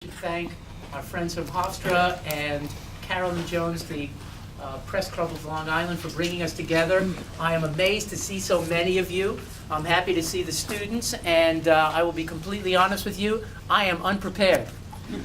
Thank our friends from Hofstra and Carolyn Jones, the Press Club of Long Island, for bringing us together. I am amazed to see so many of you. I'm happy to see the students, and I will be completely honest with you, I am unprepared.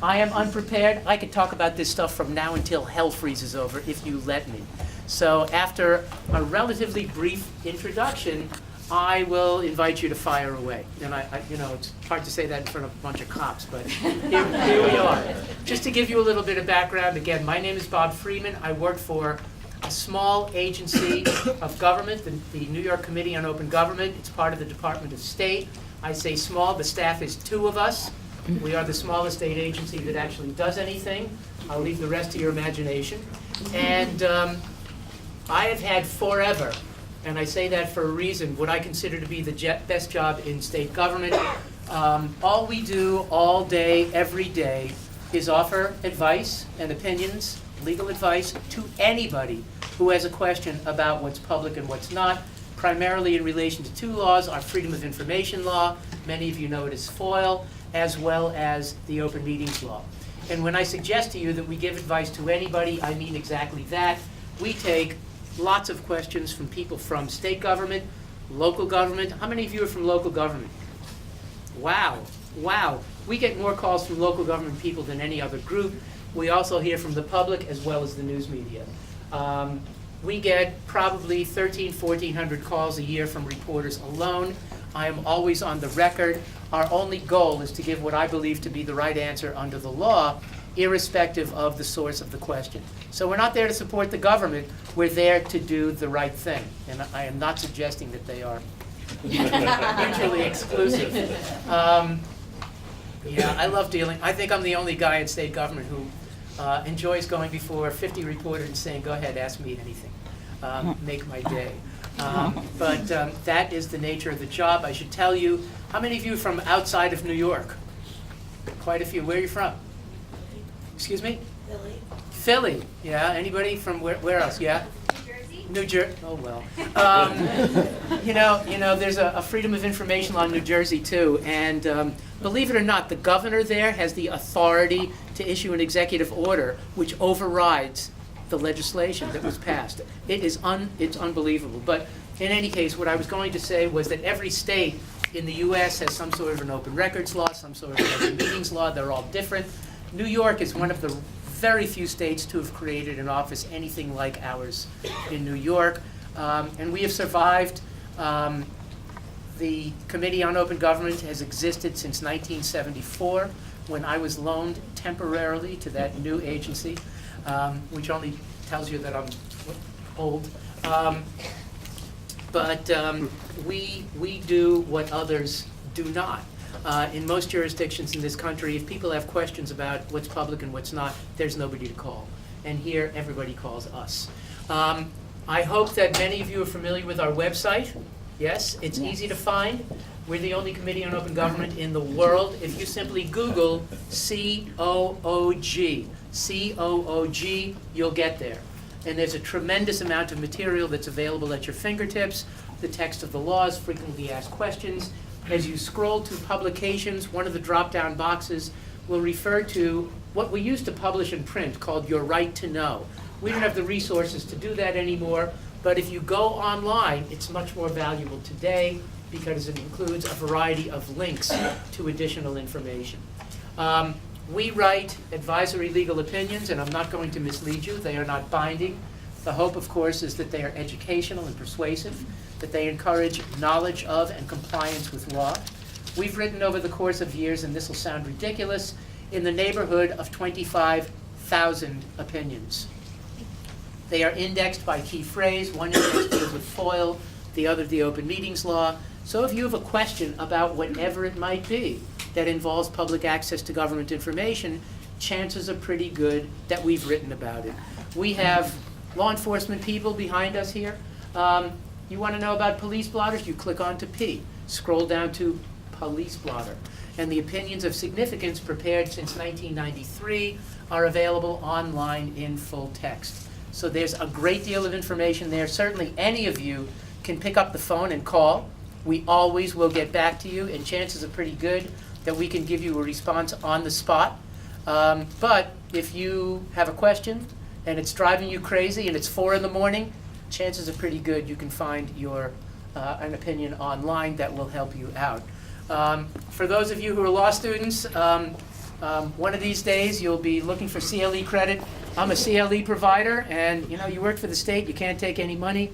I could talk about this stuff from now until hell freezes over if you let me. So after a relatively brief introduction, I will invite you to fire away. And it's hard to say that in front of a bunch of cops, but here we are. Just to give you a little bit of background, again, my name is Bob Freeman. I work for a small agency of government, the New York Committee on Open Government. It's part of the Department of State. I say small, the staff is 2 of us. We are the smallest state agency that actually does anything. I'll leave the rest to your imagination. And I have had forever, and I say that for a reason, what I consider to be the best job in state government. All we do all day, every day, is offer advice and opinions, legal advice, to anybody who has a question about what's public and what's not, primarily in relation to 2 laws, our Freedom of Information Law, many of you know it as FOIL, as well as the Open Meetings Law. And when I suggest to you that we give advice to anybody, I mean exactly that. We take lots of questions from people from state government, local government. How many of you are from local government? Wow. We get more calls from local government people than any other group. We also hear from the public as well as the news media. We get probably 1,400 calls a year from reporters alone. I am always on the record. Our only goal is to give what I believe to be the right answer under the law, irrespective of the source of the question. So we're not there to support the government, we're there to do the right thing. And I am not suggesting that they are mutually exclusive. Yeah, I love dealing. I think I'm the only guy in state government who enjoys going before 50 reporters and saying, go ahead, ask me anything. Make my day. But that is the nature of the job. I should tell you, how many of you are from outside of New York? Quite a few. Where are you from? Excuse me? Philly. Yeah. Anybody from where else? Yeah. New Jersey. Oh well. There's a Freedom of Information Law in New Jersey too, and believe it or not, the governor there has the authority to issue an executive order which overrides the legislation that was passed. It's unbelievable. But in any case, what I was going to say was that every state in the U.S. has some sort of an open records law, some sort of an open meetings law. They're all different. New York is one of the very few states to have created an office anything like ours in New York. And we have survived. The Committee on Open Government has existed since 1974, when I was loaned temporarily to that new agency, which only tells you that I'm old. But we do what others do not. In most jurisdictions in this country, if people have questions about what's public and what's not, there's nobody to call. And here, everybody calls us. I hope that many of you are familiar with our website. Yes, it's easy to find. We're the only committee on open government in the world. If you simply Google COOG, you'll get there. And there's a tremendous amount of material that's available at your fingertips. The text of the laws, frequently asked questions. As you scroll to publications, one of the drop-down boxes will refer to what we used to publish in print called Your Right to Know. We don't have the resources to do that anymore, but if you go online, it's much more valuable today because it includes a variety of links to additional information. We write advisory legal opinions, and I'm not going to mislead you. They are not binding. The hope, of course, is that they are educational and persuasive, that they encourage knowledge of and compliance with law. We've written over the course of years, and this will sound ridiculous, in the neighborhood of 25,000 opinions. They are indexed by key phrase. One index deals with FOIL, the other the Open Meetings Law. So if you have a question about whatever it might be that involves public access to government information, chances are pretty good that we've written about it. We have law enforcement people behind us here. You want to know about police blotters? You click on to P. Scroll down to police blotter. And the opinions of significance prepared since 1993 are available online in full text. So there's a great deal of information there. Certainly any of you can pick up the phone and call. We always will get back to you, and chances are pretty good that we can give you a response on the spot. But if you have a question and it's driving you crazy and it's 4 in the morning, chances are pretty good you can find an opinion online that will help you out. For those of you who are law students, one of these days you'll be looking for CLE credit. I'm a CLE provider, and you work for the state, you can't take any money.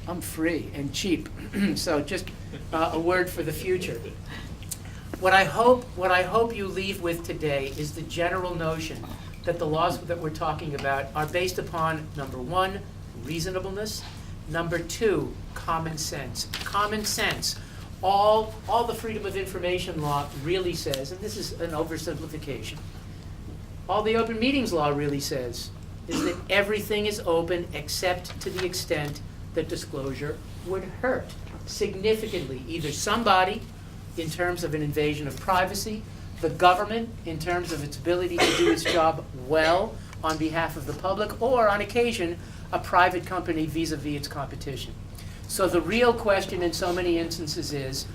I'm free and cheap. So just a word for the future. What I hope you leave with today is the general notion that the laws that we're talking about are based upon, number 1, reasonableness, number 2, common sense. Common sense. All the Freedom of Information Law really says, and this is an oversimplification, all the Open Meetings Law really says is that everything is open except to the extent that disclosure would hurt significantly either somebody in terms of an invasion of privacy, the government in terms of its ability to do its job well on behalf of the public, or on occasion, a private company vis-a-vis its competition. So the real question in so many instances is,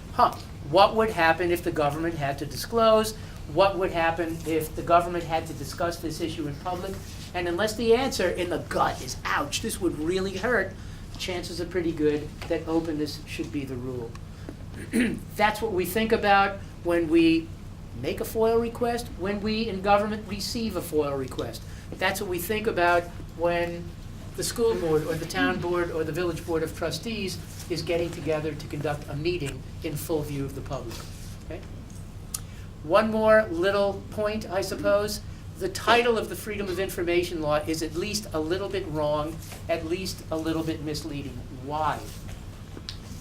what would happen if the government had to disclose? What would happen if the government had to discuss this issue in public? And unless the answer in the gut is, ouch, this would really hurt, chances are pretty good that openness should be the rule. That's what we think about when we make a FOIL request, when we in government receive a FOIL request. That's what we think about when the school board or the town board or the village board of trustees is getting together to conduct a meeting in full view of the public. Okay? One more little point, I suppose. The title of the Freedom of Information Law is at least a little bit wrong, at least a little bit misleading. Why?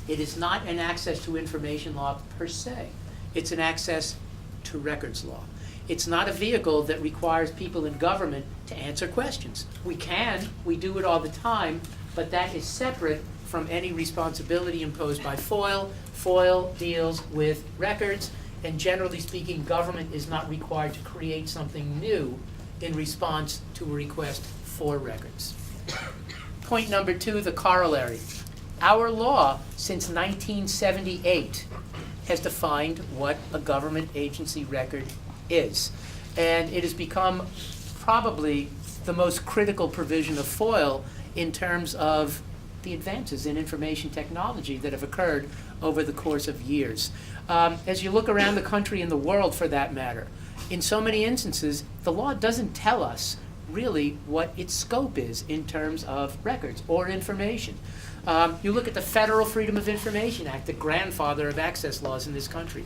It is not an access to information law per se. It's an access to records law. It's not a vehicle that requires people in government to answer questions. We do it all the time, but that is separate from any responsibility imposed by FOIL. FOIL deals with records, and generally speaking, government is not required to create something new in response to a request for records. Point number 2, the corollary. Our law, since 1978, has defined what a government agency record is. And it has become probably the most critical provision of FOIL in terms of the advances in information technology that have occurred over the course of years. As you look around the country and the world, for that matter, in so many instances, the law doesn't tell us really what its scope is in terms of records or information. You look at the Federal Freedom of Information Act, the grandfather of access laws in this country.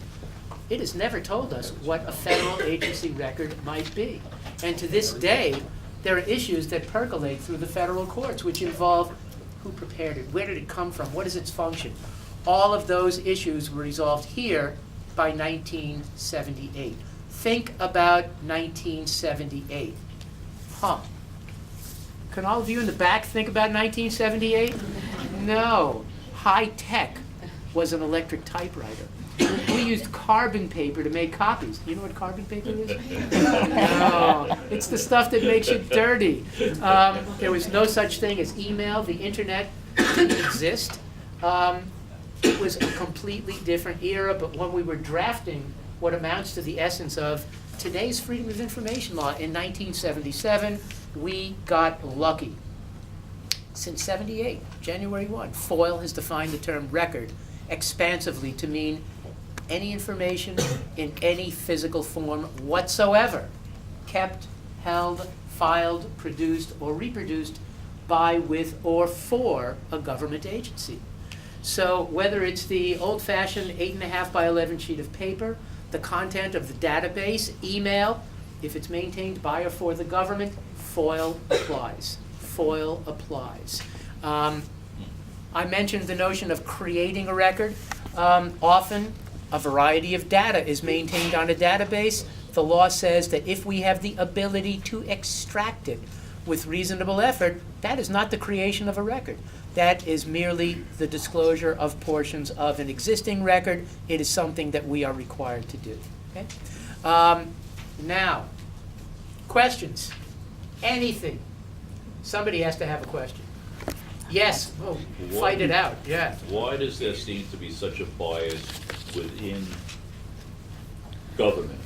It has never told us what a federal agency record might be. And to this day, there are issues that percolate through the federal courts which involve who prepared it, where did it come from, what is its function. All of those issues were resolved here by 1978. Think about 1978. Can all of you in the back think about 1978? No. High tech was an electric typewriter. We used carbon paper to make copies. You know what carbon paper is? No. It's the stuff that makes you dirty. There was no such thing as email. The internet didn't exist. It was a completely different era, but when we were drafting what amounts to the essence of today's Freedom of Information Law in 1977, we got lucky. Since 78, January 1, FOIL has defined the term record expansively to mean any information in any physical form whatsoever, kept, held, filed, produced, or reproduced by, with, or for a government agency. So whether it's the old-fashioned 8.5 by 11 sheet of paper, the content of the database, email, if it's maintained by or for the government, FOIL applies. FOIL applies. I mentioned the notion of creating a record. Often, a variety of data is maintained on a database. The law says that if we have the ability to extract it with reasonable effort, that is not the creation of a record. That is merely the disclosure of portions of an existing record. It is something that we are required to do. Okay? Now, questions? Anything? Somebody has to have a question. Yes, fight it out, yeah. Why does there seem to be such a bias within government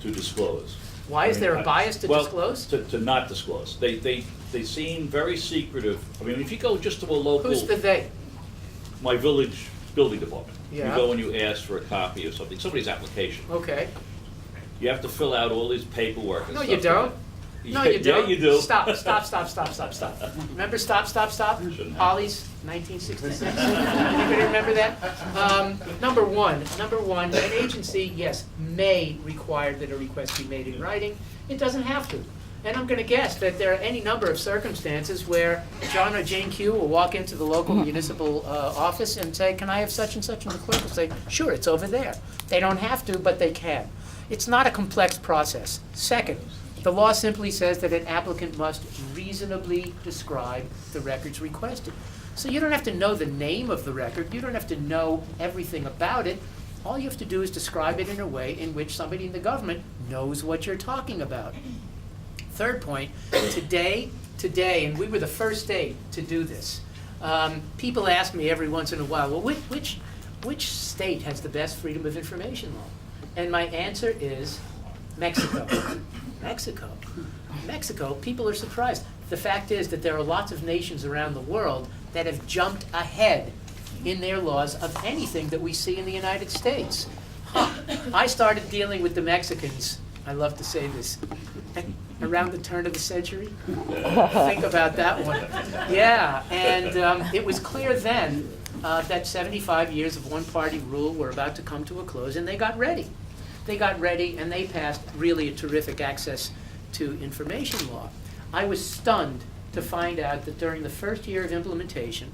to disclose? Why, is there a bias to Well, disclose? To not disclose. They seem very secretive. I mean, if you go just to a local, Who's the they? my village building department. Yeah. You go and you ask for a copy of something, somebody's application. Okay. You have to fill out all these paperwork and No, stuff. you don't. No, you don't. Yeah, you do. Stop. Remember Stop. Shouldn't have. Holly's 1966. Anybody remember that? Number one, an agency, yes, may require that a request be made in writing. It doesn't have to. And I'm gonna guess that there are any number of circumstances where John or Jane Q will walk into the local municipal office and say, can I have such and such? And the clerk will say, sure, it's over there. They don't have to, but they can. It's not a complex process. Second, the law simply says that an applicant must reasonably describe the records requested. So you don't have to know the name of the record, you don't have to know everything about it. All you have to do is describe it in a way in which somebody in the government knows what you're talking about. Third point, today, and we were the first state to do this, people ask me every once in a while, well, which state has the best freedom of information law? And my answer is Mexico. Mexico, people are surprised. The fact is that there are lots of nations around the world that have jumped ahead in their laws of anything that we see in the United States. I started dealing with the Mexicans, I love to say this, around the turn of the century. Think about that one. Yeah, and it was clear then that 75 years of one-party rule were about to come to a close, and they got ready. They got ready, and they passed really a terrific access to information law. I was stunned to find out that during the first year of implementation,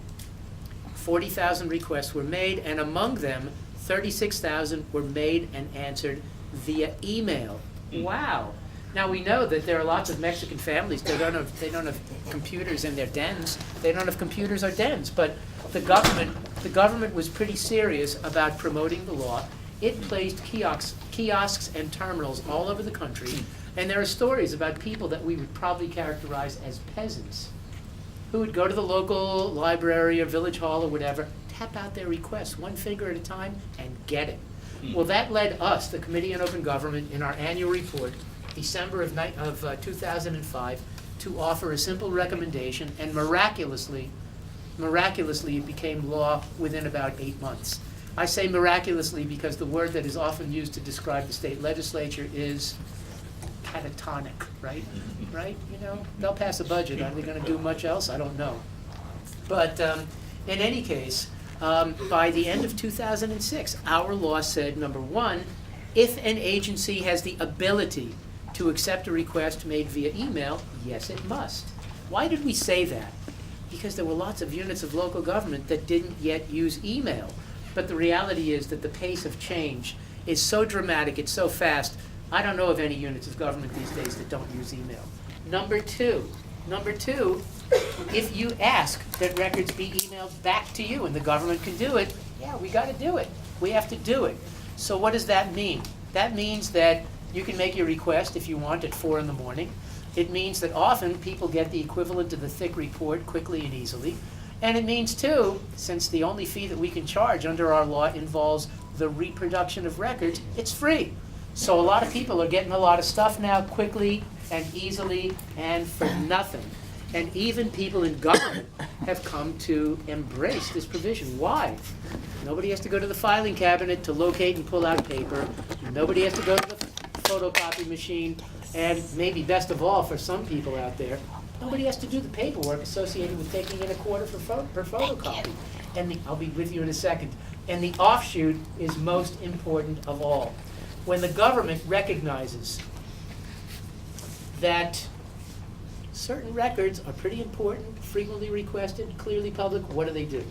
40,000 requests were made, and among them, 36,000 were made and answered via email. Wow. Now, we know that there are lots of Mexican families, they don't have computers in their dens, they don't have computers or dens, but the government was pretty serious about promoting the law. It placed kiosks and terminals all over the country, and there are stories about people that we would probably characterize as peasants who would go to the local library or village hall or whatever, tap out their requests one finger at a time and get it. Well, that led us, the Committee on Open Government, in our annual report, December of 2005, to offer a simple recommendation, and miraculously it became law within about 8 months. I say miraculously because the word that is often used to describe the state legislature is catatonic, right? Right? You know, they'll pass a budget. Are they going to do much else? I don't know. But in any case, by the end of 2006, our law said, number one, if an agency has the ability to accept a request made via email, yes, it must. Why did we say that? Because there were lots of units of local government that didn't yet use email. But the reality is that the pace of change is so dramatic, it's so fast, I don't know of any units of government these days that don't use email. Number two, if you ask that records be emailed back to you and the government can do it, yeah, we got to do it. We have to do it. So what does that mean? That means that you can make your request if you want at 4 in the morning. It means that often people get the equivalent of the thick report quickly and easily. And it means, too, since the only fee that we can charge under our law involves the reproduction of records, it's free. So a lot of people are getting a lot of stuff now quickly and easily and for nothing. And even people in government have come to embrace this provision. Why? Nobody has to go to the filing cabinet to locate and pull out paper. Nobody has to go to the photocopy machine. And maybe best of all, for some people out there, nobody has to do the paperwork associated with taking in a quarter per photocopy. And I'll be with you in a second. And the offshoot is most important of all. When the government recognizes that certain records are pretty important, frequently requested, clearly public, what do?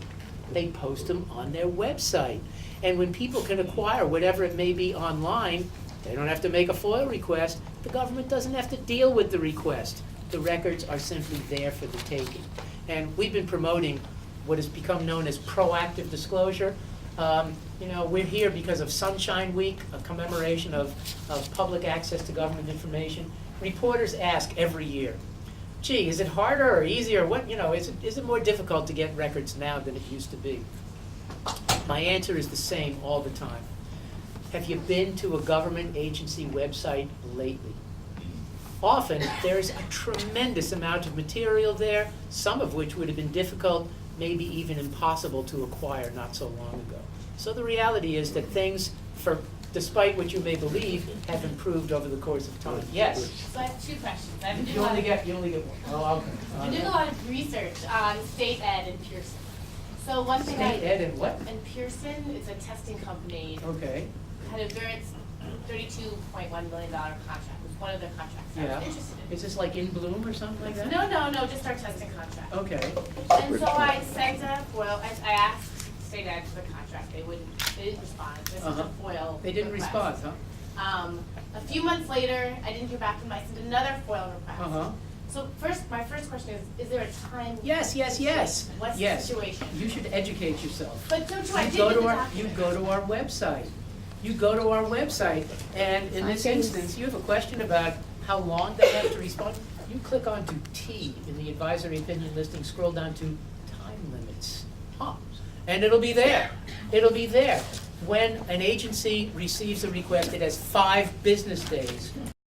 They post them on their website. And when people can acquire whatever it may be online, they don't have to make a FOIL request. The government doesn't have to deal with the request. The records are simply there for the taking. And we've been promoting what has become known as proactive disclosure. We're here because of Sunshine Week, a commemoration of public access to government information. Reporters ask every year, gee, is it harder or easier? Is it more difficult to get records now than it used to be? My answer is the same all the time. Have you been to a government agency website lately? often there's a tremendous amount of material there, some of which would have been difficult, maybe even impossible to acquire not so long ago. So the reality is that things, despite what you may believe, have improved over the course of time. Yes? So I have two questions. I've been doing You a lot only get one. Oh, okay. I'm doing a lot of research on State Ed and Pearson. So one thing State ed and what? and Pearson is a testing company, Okay, had a very $32.1 million contract. It was one of their contracts I yeah. was interested in. Is this like In Bloom or something like that? No, just our testing contract. Okay, And so I sent a FOIL, I asked State Ed for the contract. They didn't respond. This is a Uh-huh. FOIL they didn't request. respond, huh? A few months later, I didn't hear back from them. I sent another FOIL request. Uh-huh. So my first question is there a time? Yes. What's the Yes. situation? You should educate yourself. But don't you, I You did go get to the our, document. you go to our website. You go to our website, and in this instance, you have a question about how long they have to respond. You click on to T in the advisory opinion listing, scroll down to time limits. And it'll be there. It'll be there. When an agency receives a request, it has 5 business days